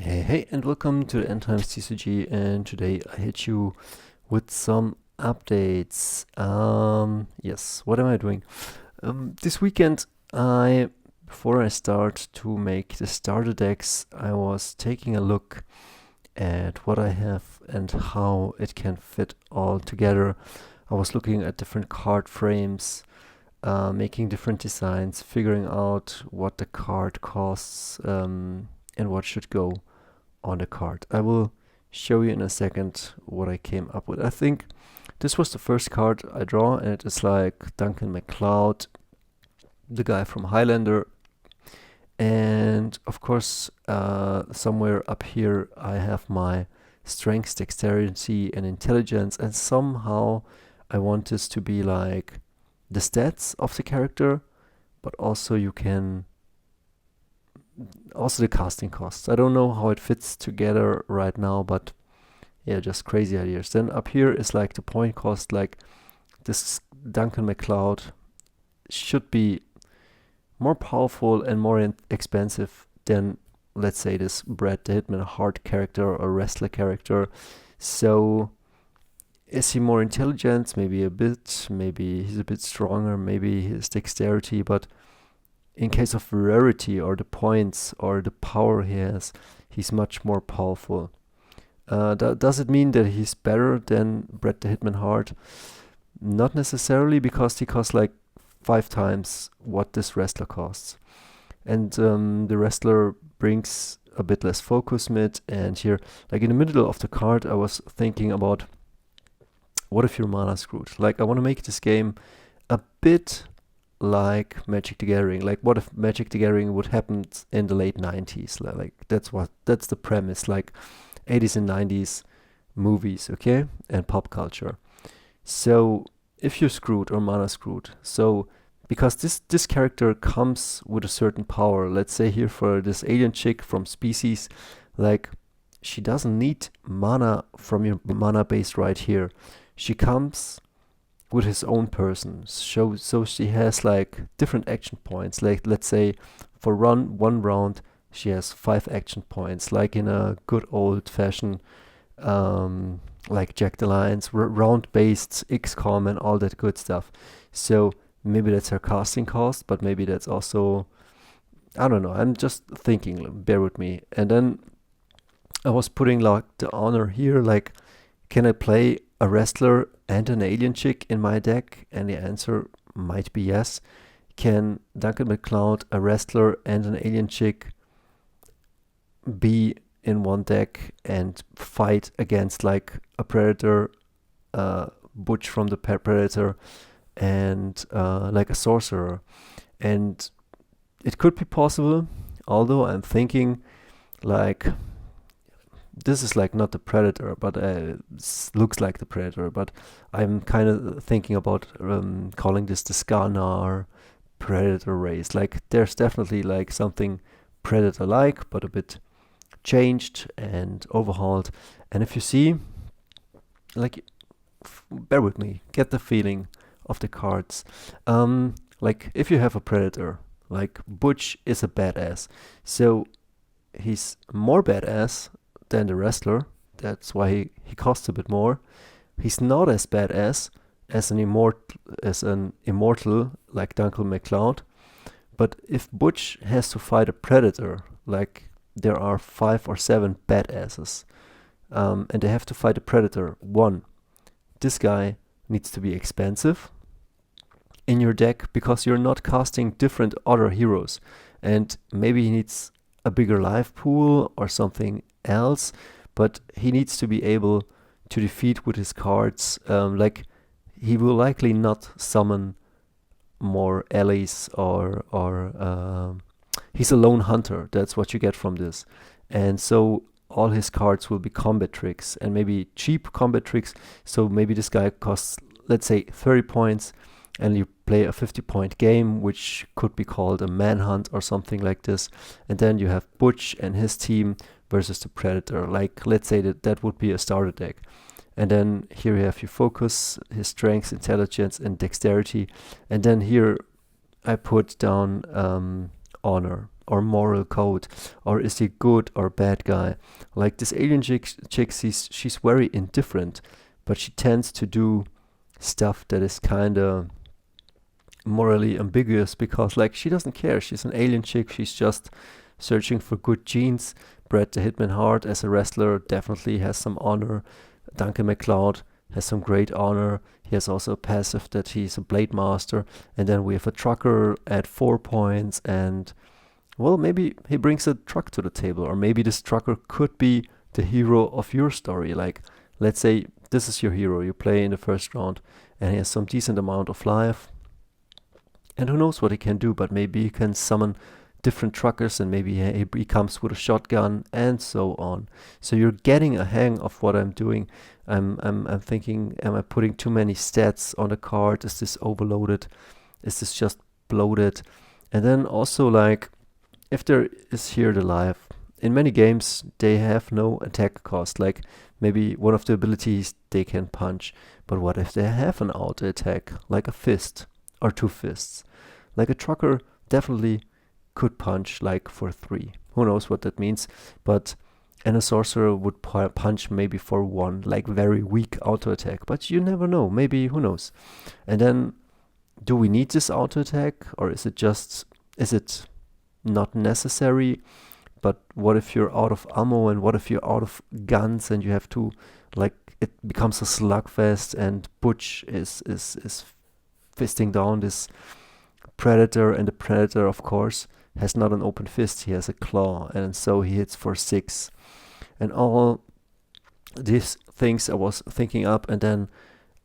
Hey, and welcome to the End Times TCG. And today I hit you with some updates. Yes, what am I doing? This weekend, before I start to make the starter decks, I was taking a look at what I have and how it can fit all together. I was looking at different card frames, making different designs, figuring out what the card costs, and what should go on the card. I will show you in a second what I came up with. I think this was the first card I draw, and it is like Duncan MacLeod, the guy from Highlander. And of course, somewhere up here I have my strength, dexterity, and intelligence, and somehow I want this to be like the stats of the character, but also also the casting costs. I don't know how it fits together right now, but yeah, just crazy ideas. Then up here is like the point cost, like this Duncan MacLeod should be more powerful and more expensive than, let's say, this Brett the Hitman Hart character or wrestler character. So is he more intelligent? Maybe a bit. Maybe he's a bit stronger. Maybe his dexterity, but in case of rarity or the points or the power he has, he's much more powerful. Does it mean that he's better than Brett the Hitman Hart? Not necessarily, because he costs like 5 times what this wrestler costs. And the wrestler brings a bit less focus mid, and here, like in the middle of the card, I was thinking about, what if you're mana screwed? Like, I want to make this game a bit like Magic the Gathering. Like, what if Magic the Gathering would happen in the late 90s? Like, that's the premise. Like 80s and 90s movies, okay, and pop culture. So if you're screwed or mana screwed, so because this character comes with a certain power, let's say here for this alien chick from Species, like she doesn't need mana from your mana base right here. She comes with his own person. So she has like different action points. Like, let's say for one round she has 5 action points, like in a good old fashioned like Jack the Lions round based XCOM and all that good stuff. So maybe that's her casting cost, but maybe that's also, I don't know, I'm just thinking, bear with me. And then I was putting like the honor here, like, can I play a wrestler and an alien chick in my deck? And the answer might be yes. Can Duncan MacLeod, a wrestler and an alien chick, be in one deck and fight against like a predator, Butch from the Predator, and like a sorcerer? And it could be possible, although I'm thinking like, this is like not the Predator, but looks like the Predator. But I'm kind of thinking about calling this the Skarnar Predator race. Like, there's definitely like something Predator-like, but a bit changed and overhauled. And if you see, like, bear with me, get the feeling of the cards. Like, if you have a Predator, like Butch is a badass, so he's more badass than the wrestler. That's why he costs a bit more. He's not as badass as an immortal like Duncan MacLeod. But if Butch has to fight a predator, like there are 5 or 7 badasses, and they have to fight a predator, one, this guy needs to be expensive in your deck because you're not casting different other heroes, and maybe he needs a bigger life pool or something else, but he needs to be able to defeat with his cards. Like, he will likely not summon more allies, or he's a lone hunter. That's what you get from this. And so all his cards will be combat tricks, and maybe cheap combat tricks. So maybe this guy costs, let's say, 30 points, and you play a 50-point game, which could be called a manhunt or something like this. And then you have Butch and his team versus the Predator. Like, let's say that would be a starter deck. And then here you have your focus, his strength, intelligence, and dexterity. And then here I put down honor or moral code, or is he good or bad guy? Like this alien chick, she's very indifferent, but she tends to do stuff that is kind of morally ambiguous, because like she doesn't care. She's an alien chick. She's just searching for good genes. Bret the Hitman Hart as a wrestler definitely has some honor. Duncan MacLeod has some great honor. He has also a passive that he's a blade master. And then we have a trucker at 4 points, and well, maybe he brings a truck to the table, or maybe this trucker could be the hero of your story. Like, let's say this is your hero. You play in the first round, and he has some decent amount of life. And who knows what he can do, but maybe he can summon different truckers, and maybe he comes with a shotgun, and so on. So you're getting a hang of what I'm doing. I'm thinking, am I putting too many stats on the card? Is this overloaded? Is this just bloated? And then also, like, if there is here the life, in many games they have no attack cost. Like, maybe one of the abilities they can punch, but what if they have an auto attack, like a fist or 2 fists? Like a trucker definitely could punch like for 3. Who knows what that means? And a sorcerer would punch maybe for 1, like very weak auto attack. But you never know. Maybe, who knows? And then, do we need this auto attack, or is it not necessary? But what if you're out of ammo, and what if you're out of guns, and you have to, like, it becomes a slugfest, and Butch is fisting down this predator, and the predator, of course, has not an open fist, he has a claw, and so he hits for 6. And all these things I was thinking up, and then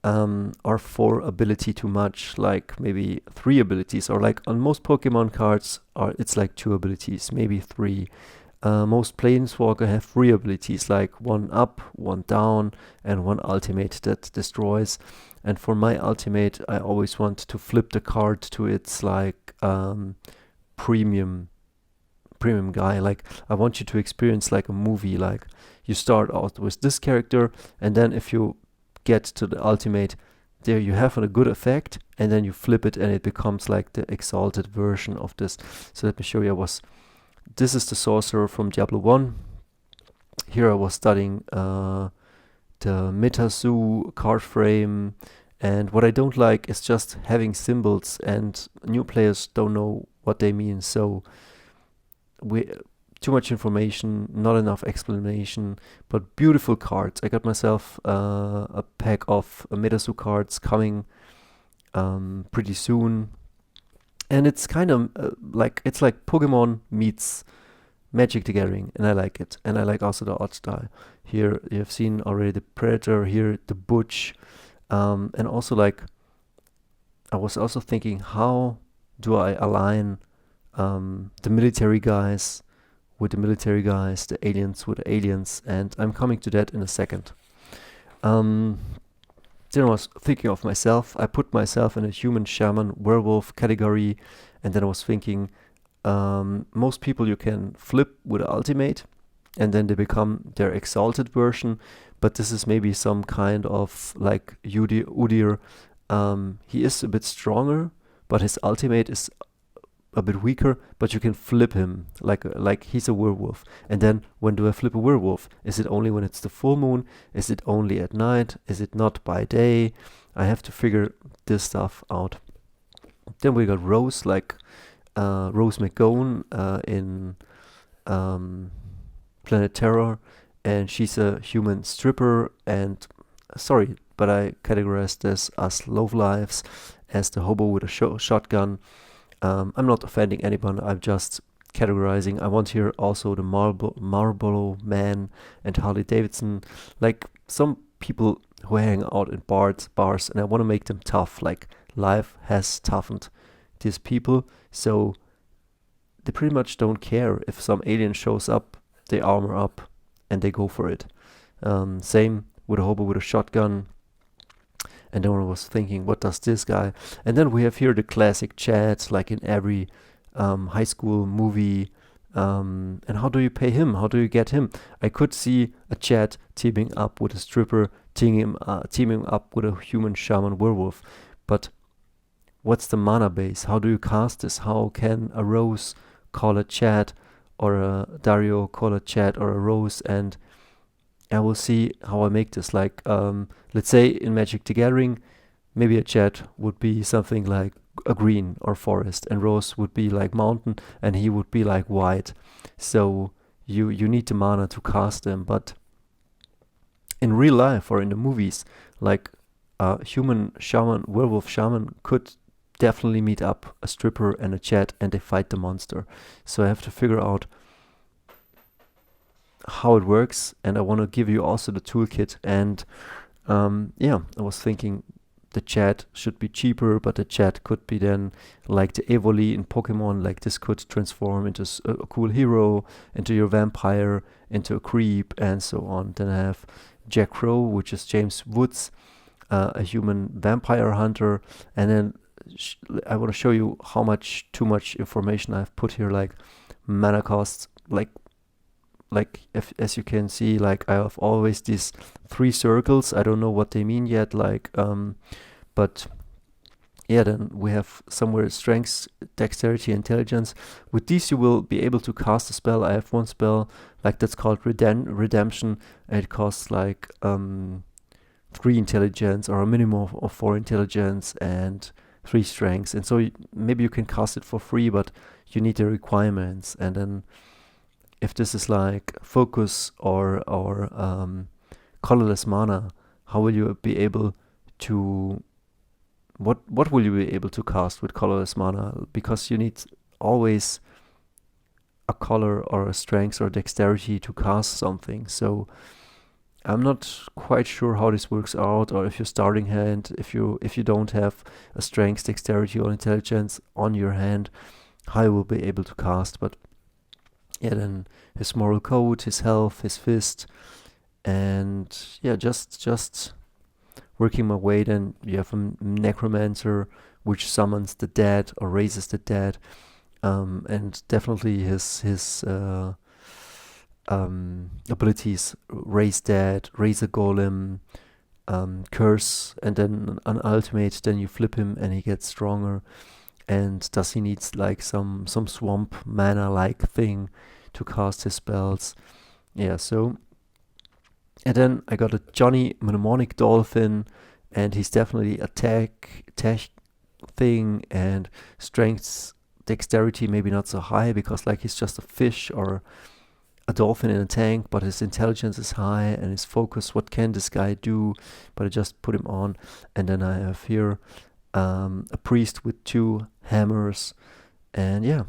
are 4 ability too much? Like maybe 3 abilities, or like on most Pokemon cards it's like 2 abilities, maybe 3. Most Planeswalker have 3 abilities, like 1 up, 1 down, and 1 ultimate that destroys. And for my ultimate, I always want to flip the card to its like premium guy. Like, I want you to experience like a movie. Like, you start out with this character, and then if you get to the ultimate, there you have a good effect, and then you flip it, and it becomes like the exalted version of this. So let me show you. This is the sorcerer from Diablo 1. Here I was studying the MetaZoo card frame, and what I don't like is just having symbols, and new players don't know what they mean. So too much information, not enough explanation, but beautiful cards. I got myself a pack of MetaZoo cards coming pretty soon, and it's kind of like Pokemon meets Magic the Gathering, and I like it. And I like also the art style. Here you have seen already the Predator, here the Butch, and also, like, I was also thinking, how do I align the military guys with the military guys, the aliens with the aliens, and I'm coming to that in a second. Then I was thinking of myself. I put myself in a human shaman werewolf category, and then I was thinking, most people you can flip with the ultimate, and then they become their exalted version, but this is maybe some kind of like Udyr. He is a bit stronger, but his ultimate is a bit weaker, but you can flip him like he's a werewolf. And then, when do I flip a werewolf? Is it only when it's the full moon? Is it only at night? Is it not by day? I have to figure this stuff out. Then we got Rose, like Rose McGowan in Planet Terror, and she's a human stripper, and sorry, but I categorized this as low lives, as the hobo with a shotgun. I'm not offending anyone, I'm just categorizing. I want here also the Marlboro Man and Harley Davidson, like some people who hang out in bars, and I want to make them tough. Like, life has toughened these people, so they pretty much don't care if some alien shows up. They armor up and they go for it. Same with a hobo with a shotgun. And then I was thinking, what does this guy? And then we have here the classic Chad, like in every high school movie. And how do you pay him? How do you get him? I could see a Chad teaming up with a stripper, teaming up with a human shaman werewolf. But what's the mana base? How do you cast this? How can a Rose call a Chad, or a Dario call a Chad, or a Rose, and I will see how I make this. Like, let's say in Magic the Gathering, maybe a Chad would be something like a green or forest, and Rose would be like mountain, and he would be like white. So you need the mana to cast them, but in real life or in the movies, like a human shaman, werewolf shaman could definitely meet up a stripper and a Chad, and they fight the monster. So I have to figure out how it works, and I want to give you also the toolkit. And yeah, I was thinking the Chad should be cheaper, but the Chad could be then like the Evoli in Pokemon. Like, this could transform into a cool hero, into your vampire, into a creep, and so on. Then I have Jack Crow, which is James Woods, a human vampire hunter. And then I want to show you how much too much information I've put here, like mana costs, like if, as you can see, like I have always these 3 circles. I don't know what they mean yet, like but yeah, then we have somewhere strength, dexterity, intelligence. With these you will be able to cast a spell. I have one spell like that's called redemption, and it costs like 3 intelligence, or a minimum of 4 intelligence and 3 strengths. And so maybe you can cast it for free, but you need the requirements. And then if this is like focus or colorless mana, how will you be able to what will you be able to cast with colorless mana? Because you need always a color or a strength or dexterity to cast something. So I'm not quite sure how this works out, or if your starting hand, if you don't have a strength, dexterity, or intelligence on your hand, how you will be able to cast. But yeah, then his moral code, his health, his fist, and yeah, just working my way. Then you have a necromancer, which summons the dead or raises the dead, and definitely his abilities: raise dead, raise a golem, curse, and then an ultimate. Then you flip him and he gets stronger. And does he needs like some swamp mana like thing to cast his spells? Yeah, so. And then I got a Johnny Mnemonic Dolphin, and he's definitely a tech thing, and strength, dexterity maybe not so high, because like he's just a fish or a dolphin in a tank, but his intelligence is high, and his focus, what can this guy do? But I just put him on. And then I have here a priest with 2 hammers, and yeah,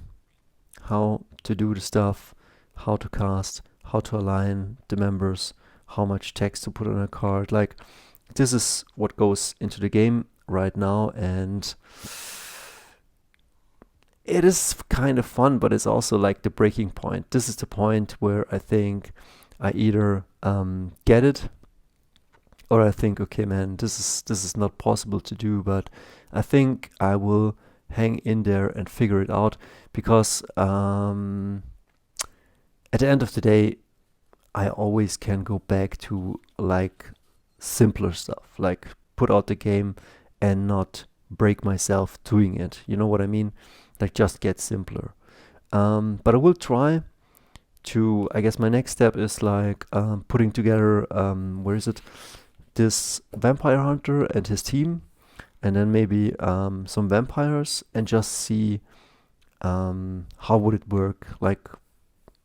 how to do the stuff, how to cast, how to align the members, how much text to put on a card. Like, this is what goes into the game right now, and it is kind of fun, but it's also like the breaking point. This is the point where I think I either get it, or I think, okay, man, this is not possible to do, but I think I will hang in there and figure it out, because at the end of the day, I always can go back to like simpler stuff, like put out the game and not break myself doing it. You know what I mean? Like, just get simpler. But I will try to, I guess my next step is like putting together, where is it? This vampire hunter and his team, and then maybe some vampires, and just see how would it work? Like,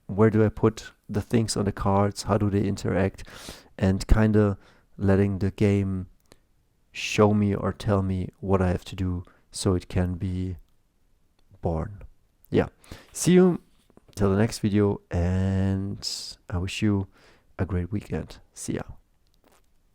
where do I put the things on the cards? How do they interact? And kind of letting the game show me or tell me what I have to do so it can be born. Yeah. See you till the next video, and I wish you a great weekend. See ya.